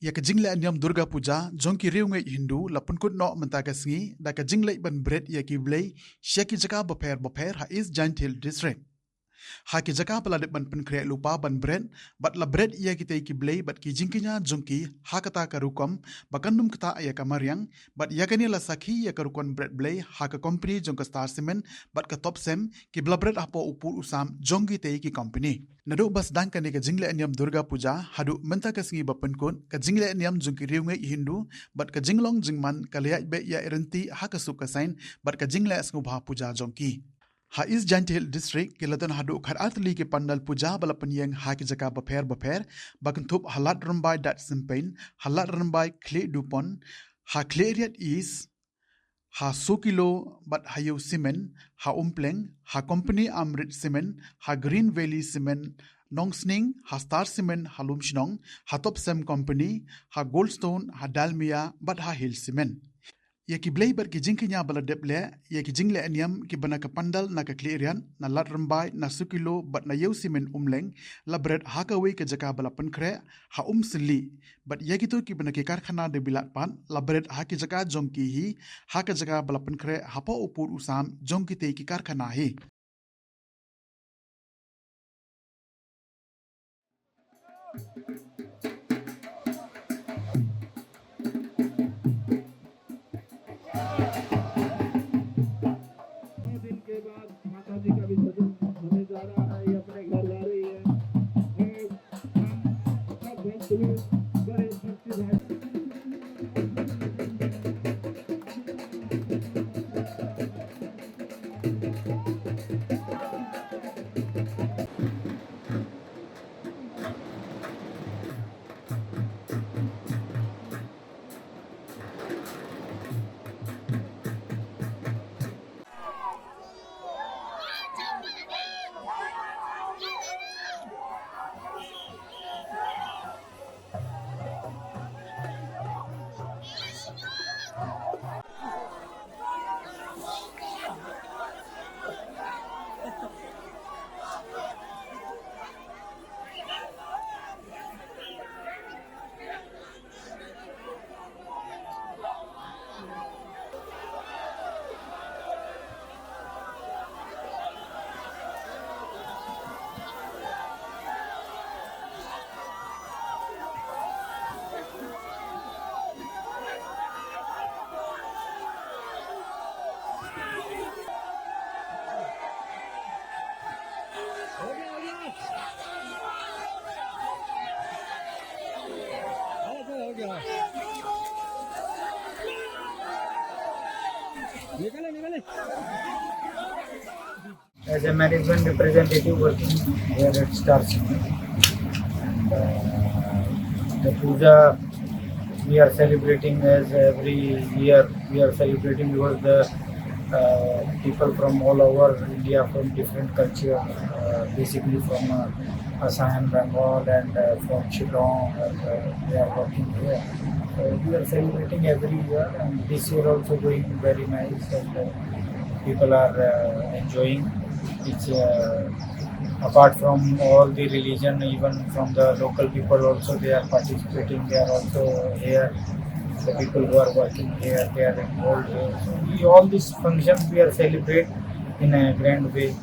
Ya ke Jingleh Niam Durga Puja Jong ki Riew Ngeit Hindu la Pynkut Noh mentaka sngi da ke Jingleit Bret Blei Sheki jaka Mawphor ha is Jantil district. Ha ki jaka pala de ban penkre lupa ban Bret bat la Bret ia kita ki Blei bat ki jingkinya jongki ha kata karukom bakandum kata ya kamariang bat ya kani la sakhi ya karukon Bret Blei ha ka company jong ka Star Cement bat ka Top Sem ki bla Bret apo upur usam jongki te ki company. Nado bas dang kani ka Jingleh Niam Durga Puja hadu mentaka sngi ba Pynkut ka Jingleh Niam jong ki Riew Ngeit Hindu bat ka jinglong jingman kaliat be ya irenti ha ka suka sain bat ka Jingleh Ngubha Puja jongki. Ha is Jantil district ke ladan hadu khar atli ke pandal puja bala penyeng ha ki jaka Mawphor bakan thup halat rambai dat simpen halat rambai kle dupon ha kleriat is ha 100 kilo bat hayo cement ha umpleng ha company amrit cement ha green valley cement nongsning ha star cement halum shnong ha top sem company ha goldstone ha dalmia bat ha hill cement. Ya ki Blei bat ki jingkinya bala deple ya ki Jingleh Niam ki bana ka pandal na ka klerian na lat rambai na 100 kilo bat na yau simen umleng la Bret ha ka wei ka jaka bala penkre ha sili bat ya gitu ki bana ki karkhana de bilat pan la Bret ha ki jaka jongki hi ha ka jaka bala penkre ha pa upur usam jongki te ki karkhana hi. जी का विसर्जन होने जा रहा है, ये अपने घर जा रही है बड़े भक्ति भाव as a management representative working here at Star Cement. The puja we are celebrating as every year we are celebrating because the people from all over India from different culture, basically from Assam, Bengal and from Shillong, and they are working here. So we are celebrating every year, and this year also going very nice, and people are enjoying. It's apart from all the religion, even from the local people also they are participating. They are also here. The people who are working here, they are involved here. So all these functions we are celebrate in a grand way.